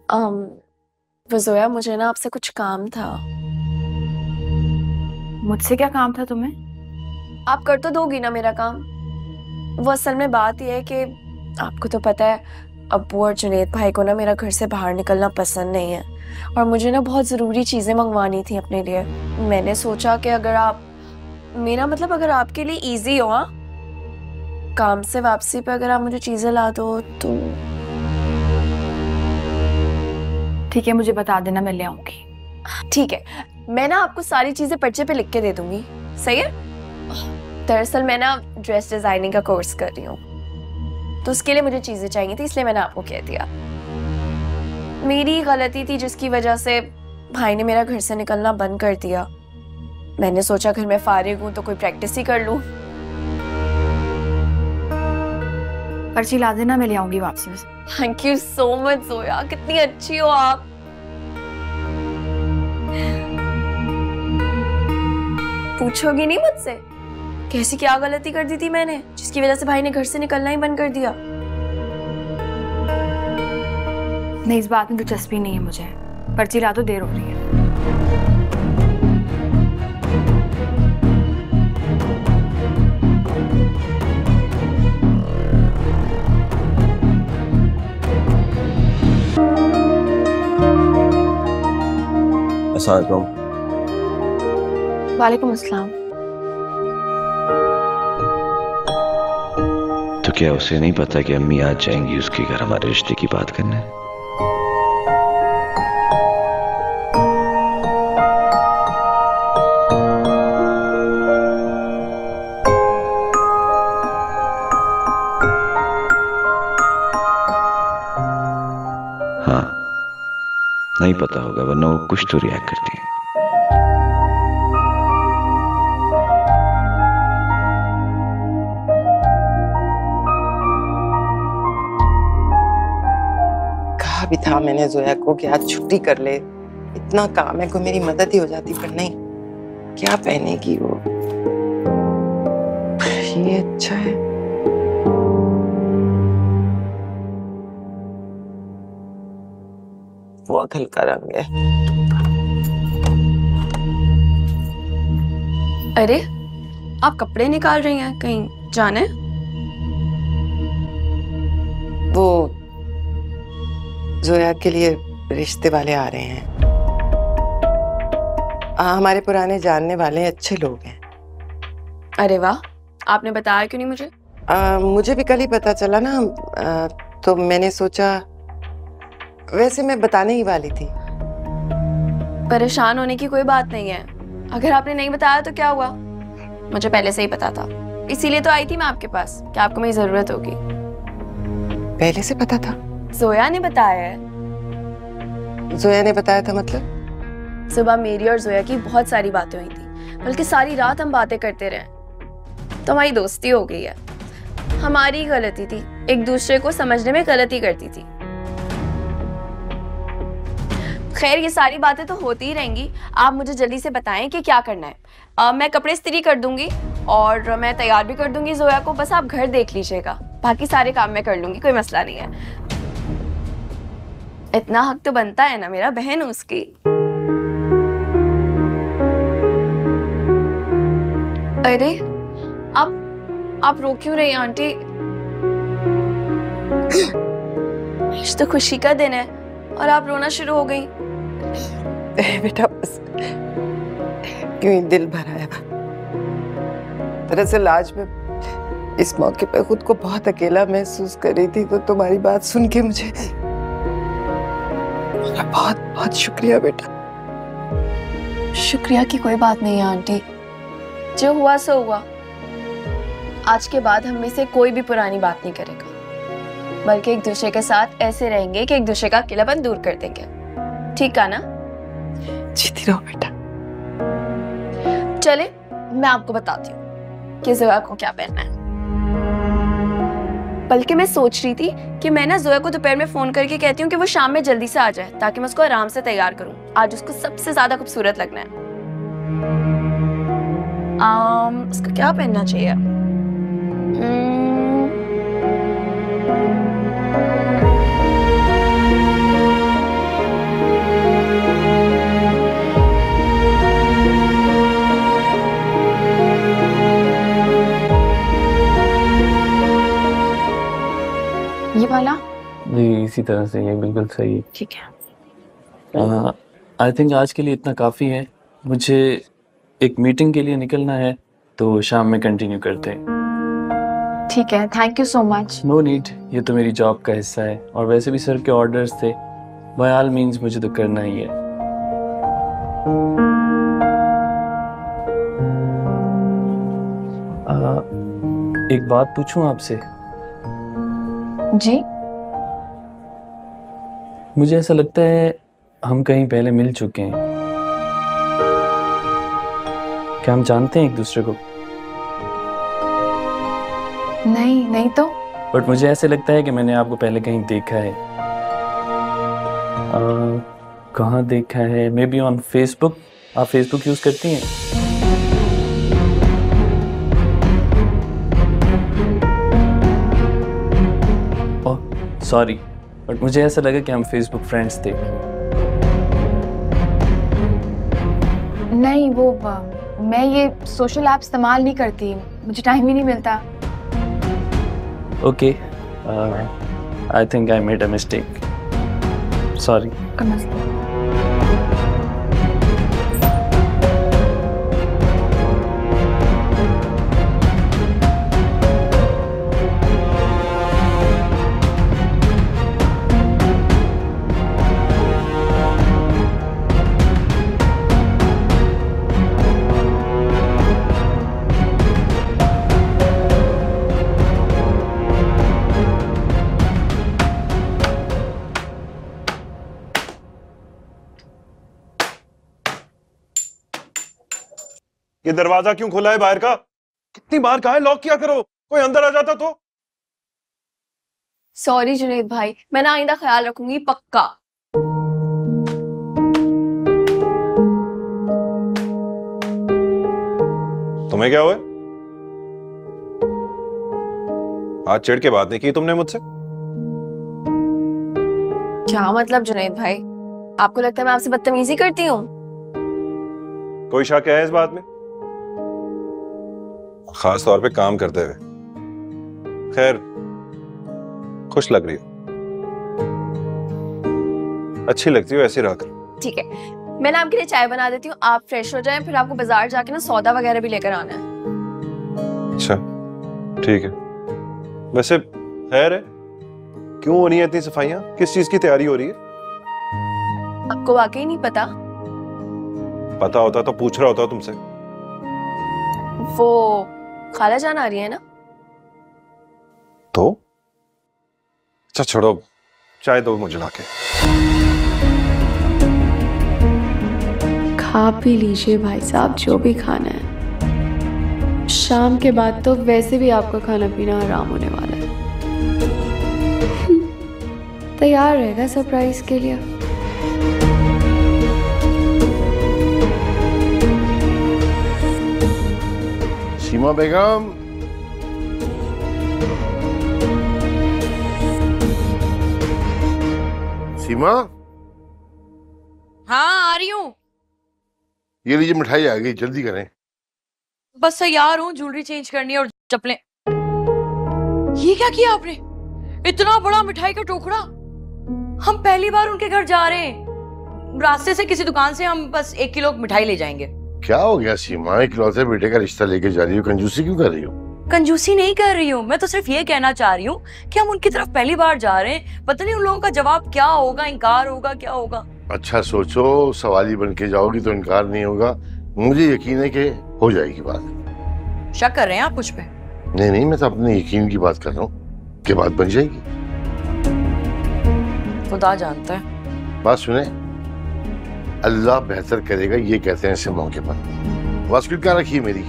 वो जोया, मुझे ना आपसे कुछ काम था। मुझसे क्या काम था तुम्हें? आप कर तो दोगी ना मेरा काम? वो असल में बात यह है कि आपको तो पता है, अब्बू और जुनेद भाई को ना मेरा घर से बाहर निकलना पसंद नहीं है, और मुझे ना बहुत ज़रूरी चीज़ें मंगवानी थी अपने लिए। मैंने सोचा कि अगर आप, मेरा मतलब अगर आपके लिए इजी हो, हाँ, काम से वापसी पे अगर आप मुझे चीज़ें ला दो तो। ठीक है, मुझे बता देना, मैं ले आऊंगी। ठीक है, मैं ना आपको सारी चीज़ें पर्चे पे लिख के दे दूंगी। सही है? दरअसल मैं ना ड्रेस डिज़ाइनिंग का कोर्स कर रही हूँ, तो उसके लिए मुझे चीज़ें चाहिए थी, इसलिए मैंने आपको कह दिया। मेरी गलती थी जिसकी वजह से भाई ने मेरा घर से निकलना बंद कर दिया। मैंने सोचा घर में फारिग हूं तो कोई प्रैक्टिस ही कर लूं। पर्ची ला देना, मैं ले आऊंगी वापसी में। Thank you so much Zoya, कितनी अच्छी हो आप। पूछोगी नहीं मुझसे कैसी क्या गलती कर दी थी मैंने, जिसकी वजह से भाई ने घर से निकलना ही बंद कर दिया? नहीं, इस बात में दिलचस्पी नहीं है मुझे। पर्ची ला दो, देर हो रही है। अस्सलाम। वालेकुम अस्सलाम। तो क्या उसे नहीं पता कि अम्मी आज जाएंगी उसके घर हमारे रिश्ते की बात करने? हाँ, नहीं पता होगा, वरना वो कुछ तो रिएक्ट करती है। कहा भी था मैंने जोया को कि आज छुट्टी कर ले, इतना काम है, कोई मेरी मदद ही हो जाती, पर नहीं। क्या पहनेगी वो? ये अच्छा है। वो अकल का रंग है। अरे, आप कपड़े निकाल रही हैं, कहीं जाने? वो जोया के लिए रिश्ते वाले आ रहे हैं। हमारे पुराने जानने वाले हैं, अच्छे लोग हैं। अरे वाह, आपने बताया क्यों नहीं मुझे? मुझे भी कल ही पता चला ना, तो मैंने सोचा, वैसे मैं बताने ही वाली थी। परेशान होने की कोई बात नहीं है। अगर आपने नहीं बताया तो क्या हुआ, मुझे पहले से ही पता था, इसीलिए तो आई थी मैं आपके पास कि आपको मेरी जरूरत होगी। पहले से पता था? जोया ने बताया है। जोया ने बताया था मतलब? सुबह मेरी और जोया की बहुत सारी बातें हुई थी, बल्कि सारी रात हम बातें करते रहे, तो हमारी दोस्ती हो गई है। हमारी गलती थी, एक दूसरे को समझने में गलती करती थी। खैर, ये सारी बातें तो होती ही रहेंगी। आप मुझे जल्दी से बताएं कि क्या करना है। मैं कपड़े इस्त्री कर दूंगी और मैं तैयार भी कर दूंगी जोया को, बस आप घर देख लीजिएगा, बाकी सारे काम मैं कर लूंगी, कोई मसला नहीं है। इतना हक तो बनता है ना, मेरा बहन उसकी। अरे, आप रो क्यों रही हैं आंटी? आज तो खुशी का दिन है और आप रोना शुरू हो गई। बेटा बस क्यों ही दिल भर आया। दरअसल आज मैं इस मौके पर खुद को बहुत अकेला महसूस कर रही थी, तो तुम्हारी बात सुन के मुझे बहुत बहुत शुक्रिया बेटा। शुक्रिया की कोई बात नहीं है आंटी, जो हुआ सो हुआ। आज के बाद हम में से कोई भी पुरानी बात नहीं करेगा, बल्कि एक दूसरे के साथ ऐसे रहेंगे कि एक दूसरे का अकेलापन दूर कर देंगे। ठीक है ना? जीती रहो बेटा। चले, मैं आपको बताती हूँ कि जोया को क्या पहनना है। बल्कि मैं सोच रही थी कि मैं ना जोया को दोपहर में फोन करके कहती हूँ कि वो शाम में जल्दी से आ जाए, ताकि मैं उसको आराम से तैयार करूँ। आज उसको सबसे ज्यादा खूबसूरत लगना है। उसको क्या पहनना चाहिए? इसी तरह से, ये बिल्कुल सही है। ठीक है। आई थिंक आज के लिए इतना काफ़ी है। मुझे एक मीटिंग के लिए निकलना है, तो शाम में कंटिन्यू करते हैं। ठीक है, thank you so much. No need, ये तो मेरी जॉब का हिस्सा है, और वैसे भी सर के ऑर्डर्स थे, बाय ऑल मीन्स मुझे तो करना ही है। एक बात पूछूं आपसे? जी? मुझे ऐसा लगता है हम कहीं पहले मिल चुके हैं। क्या हम जानते हैं एक दूसरे को? नहीं तो। बट मुझे ऐसे लगता है कि मैंने आपको पहले कहीं देखा है। कहाँ देखा है? May be on Facebook. आप फेसबुक यूज करती हैं? ओह सॉरी, बट मुझे ऐसा लगा कि हम फेसबुक फ्रेंड्स थे। नहीं, वो मैं ये सोशल ऐप इस्तेमाल नहीं करती, मुझे टाइम ही नहीं मिलता। Okay, I think I made a mistake, sorry. ये दरवाजा क्यों खुला है बाहर का? कितनी बार कहा है लॉक किया करो, कोई अंदर आ जाता तो। सॉरी जुनैद भाई, मैं ना आइंदा ख्याल रखूंगी पक्का। तुम्हें क्या हुआ? आज चिढ़ के बात नहीं की तुमने मुझसे? क्या मतलब जुनैद भाई? आपको लगता है मैं आपसे बदतमीजी करती हूँ? कोई शक है इस बात में? खास तौर पे काम करते हुए। खैर, खुश लग रही हो, अच्छी लगती हो, ऐसी रहा कर। ठीक है, मैं ना आपके लिए चाय बना देती हूँ, आप फ्रेश हो जाएं, फिर आपको बाजार जाके ना सौदा वगैरह भी लेकर आना है। अच्छा ठीक है। वैसे खैर है, क्यों हो रही है इतनी सफाइयां? किस चीज की तैयारी हो रही है? आपको वाकई नहीं पता? पता होता तो पूछ रहा होता तुमसे। वो खाला जान आ रही है ना? तो अच्छा छोड़ो, चाय दो मुझे लाके। खा पी लीजिए भाई साहब, जो भी खाना है। शाम के बाद तो वैसे भी आपका खाना पीना हराम होने वाला है। तैयार रहेगा सरप्राइज के लिए। सीमा बेगम, सीमा। हाँ आ रही हूँ। ये लीजिए मिठाई आ गई, जल्दी करें। बस तैयार हूँ, ज्वेलरी चेंज करनी है और चप्पलें। ये क्या किया आपने? इतना बड़ा मिठाई का टुकड़ा। हम पहली बार उनके घर जा रहे हैं, रास्ते से किसी दुकान से हम बस 1 किलो मिठाई ले जाएंगे। क्या हो गया सीमा, इकलौते बेटे का रिश्ता लेके जा रही हो, कंजूसी क्यों कर रही हो? कंजूसी नहीं कर रही हूँ, मैं तो सिर्फ ये कहना चाह रही हूँ कि हम उनकी तरफ पहली बार जा रहे हैं, पता नहीं उन लोगों का जवाब क्या होगा, इनकार होगा, क्या होगा। अच्छा सोचो, सवाली बन के जाओगी तो इनकार नहीं होगा। मुझे यकीन है कि हो जाएगी बात। शक कर रहे हैं आप मुझ पे? नहीं, मैं तो अपने यकीन की बात कर रहा हूँ कि बात बन जाएगी। खुदा जानता है। बात सुने, अल्लाह बेहतर करेगा, ये कहते हैं ऐसे मौके पर। बास्केट क्या रखी है मेरी?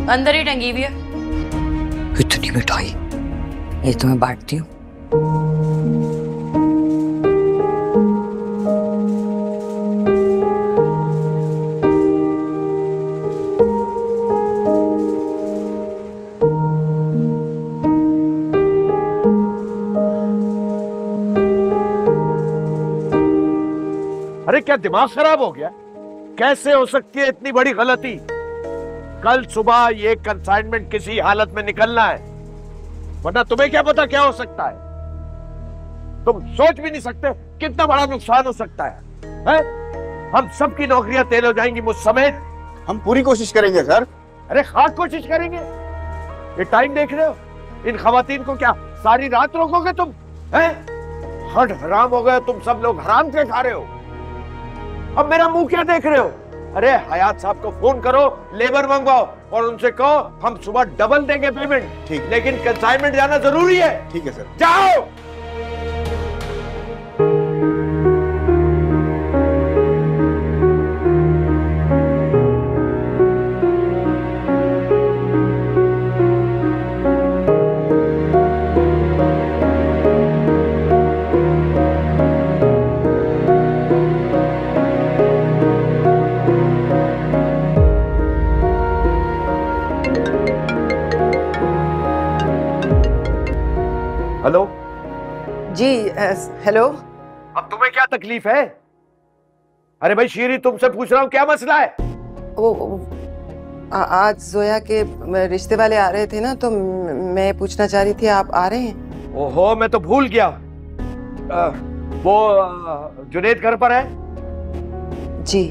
अंदर ही टंगी हुई है। इतनी मिठाई, ये तो मैं बांटती हूँ। अरे क्या दिमाग खराब हो गया? कैसे हो सकती है इतनी बड़ी गलती? कल सुबह ये कंसाइनमेंट किसी हालत में निकलना है, वरना तुम्हें क्या पता क्या हो सकता है। तुम सोच भी नहीं सकते कितना बड़ा नुकसान हो सकता है? हम सबकी नौकरियां तेल हो जाएंगी, मुझ समेत। हम पूरी कोशिश करेंगे सर। अरे खास कोशिश करेंगे? ये टाइम देख रहे हो? इन खवातीन को क्या सारी रात रोकोगे तुम? हट हराम हो गए तुम सब लोग, हराम के खा रहे हो। अब मेरा मुंह क्या देख रहे हो? अरे हयात साहब को फोन करो, लेबर मंगवाओ और उनसे कहो हम सुबह डबल देंगे पेमेंट। ठीक, लेकिन कंसाइनमेंट जाना जरूरी है। ठीक है सर। जाओ। हेलो जी हेलो। अब तुम्हें क्या तकलीफ है? अरे भाई शीरी, तुमसे पूछ रहा हूँ क्या मसला है? आज जोया के रिश्ते वाले आ रहे थे ना, तो मैं पूछना चाह रही थी आप आ रहे हैं? ओहो, मैं तो भूल गया। वो जुनेद घर पर है? जी।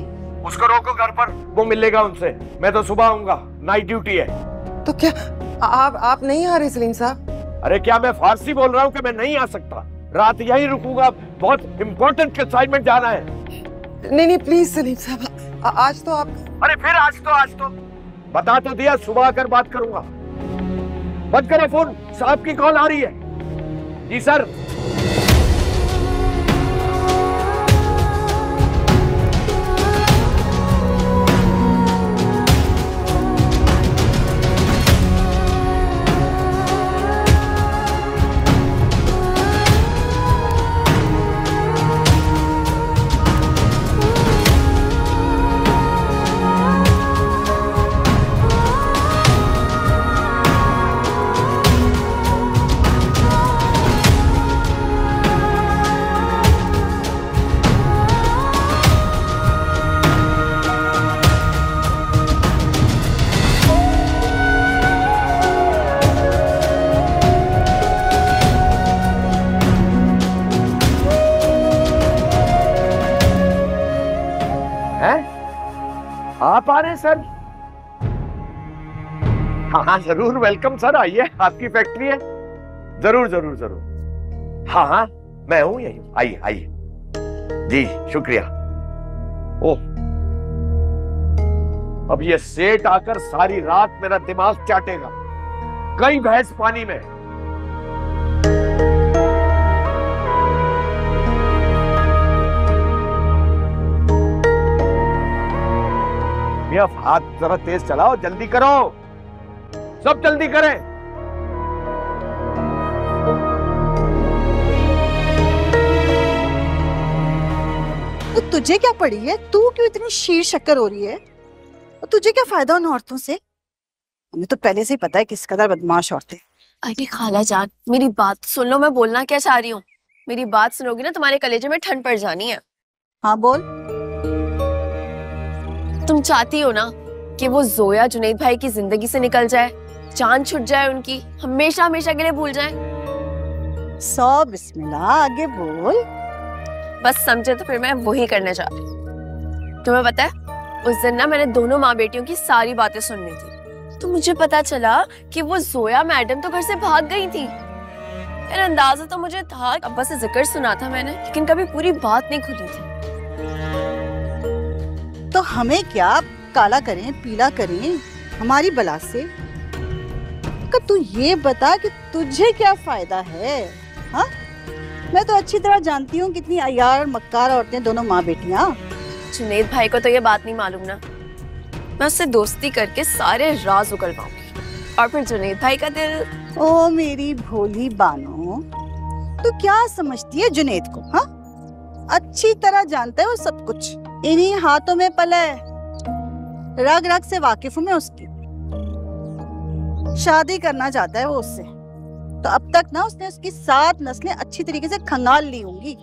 उसको रोको घर पर, वो मिलेगा उनसे। मैं तो सुबह आऊंगा, नाइट ड्यूटी है। तो क्या आप नहीं आ रहे सलीम साहब? अरे क्या मैं फारसी बोल रहा हूँ कि मैं नहीं आ सकता? रात यहीं रुकूंगा, बहुत इंपॉर्टेंट असाइनमेंट जाना है। नहीं प्लीज सलीम साहब, आज तो आप। अरे फिर आज तो बता तो दिया, सुबह आकर बात करूंगा। बंद करो फोन, साहब की कॉल आ रही है। जी सर। आप आ रहे हैं सर? हाँ जरूर, वेलकम सर, आइए, आपकी फैक्ट्री है। जरूर जरूर जरूर। हाँ मैं हूं यही, आइए आइए। जी शुक्रिया। ओह, अब ये सेठ आकर सारी रात मेरा दिमाग चाटेगा। कई भैंस पानी में। हाथ जरा तेज चलाओ, जल्दी करो, सब जल्दी करें। तो तुझे क्या पड़ी है? तू क्यों इतनी शीर शक्कर हो रही है? और तुझे क्या फायदा उन औरतों से? हमें तो पहले से ही पता है किस कदर बदमाश औरतें। अरे खाला जान, मेरी बात सुन लो, मैं बोलना क्या चाह रही हूँ। मेरी बात सुनोगी ना, तुम्हारे कलेजे में ठंड पड़ जानी है। हाँ बोल। तुम चाहती हो ना कि वो जोया जुनैद भाई की जिंदगी से निकल जाए, जान छूट जाए उनकी, हमेशा हमेशा के लिए भूल जाए। सौ बिस्मिल्लाह, आगे बोल। बस समझे तो फिर मैं वही करने जा रही। तुम्हें पता है उस दिन ना मैंने दोनों माँ बेटियों की सारी बातें सुन ली थी, तो मुझे पता चला कि वो जोया मैडम तो घर से भाग गई थी। फिर अंदाजा तो मुझे था, अब्बा से जिक्र सुना था मैंने, लेकिन कभी पूरी बात नहीं खुली थी। तो हमें क्या, काला करें पीला करें हमारी बला से? तू ये बता कि तुझे क्या फायदा है? हाँ, मैं तो अच्छी तरह जानती हूँ कितनी अय्यार और मक्कार औरतें दोनों माँ बेटियाँ। जुनैद भाई को तो ये बात नहीं मालूम ना, मैं उससे दोस्ती करके सारे राज उगलवाऊंगी। और फिर जुनैद भाई का दिल। ओ मेरी भोली बानो, तू क्या समझती है जुनैद को? हाँ, अच्छी तरह जानता है वो सब कुछ, इन्हीं हाथों में पला है, रग रग से वाकिफ हूं मैं उसकी। शादी करना चाहता है वो उससे, तो अब तक ना उसने उसकी 7 नस्लें अच्छी तरीके से खंगाल ली होंगी।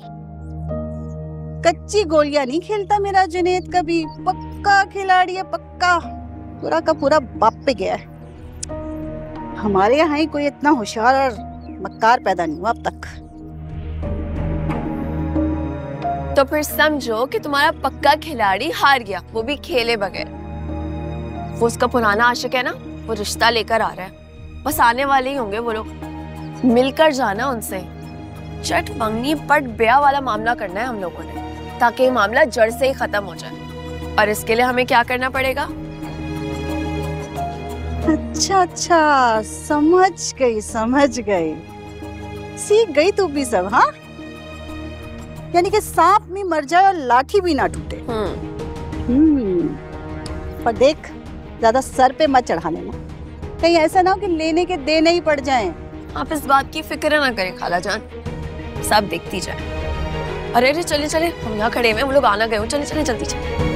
कच्ची गोलियां नहीं खेलता मेरा जुनैद कभी, पक्का खिलाड़ी है, पक्का। पूरा का पूरा बाप पे गया है। हमारे यहाँ ही कोई इतना होशियार और मक्कार पैदा नहीं हुआ अब तक। तो फिर समझो कि तुम्हारा पक्का खिलाड़ी हार गया, वो भी खेले बगैर। वो उसका पुराना आशिक है ना, वो रिश्ता लेकर आ रहा है। बस आने वाले ही होंगे वो लोग। मिलकर जाना उनसे। चट मंगनी पट ब्याह वाला मामला करना है हम लोगों ने, ताकि ये मामला जड़ से ही खत्म हो जाए। और इसके लिए हमें क्या करना पड़ेगा? अच्छा अच्छा, समझ गई समझ गई, सीख गई तू भी सब। हाँ, यानी कि सांप में मर जाए और लाठी भी ना टूटे। पर देख, ज्यादा सर पे मत चढ़ा लेना, कहीं ऐसा ना हो कि लेने के देने ही पड़ जाएं। आप इस बात की फिक्र ना करें खाला जान, सब देखती जाए। अरे चले चले, हम यहाँ खड़े हुए, हम लोग आना गए हो, चले चले जल्दी चले।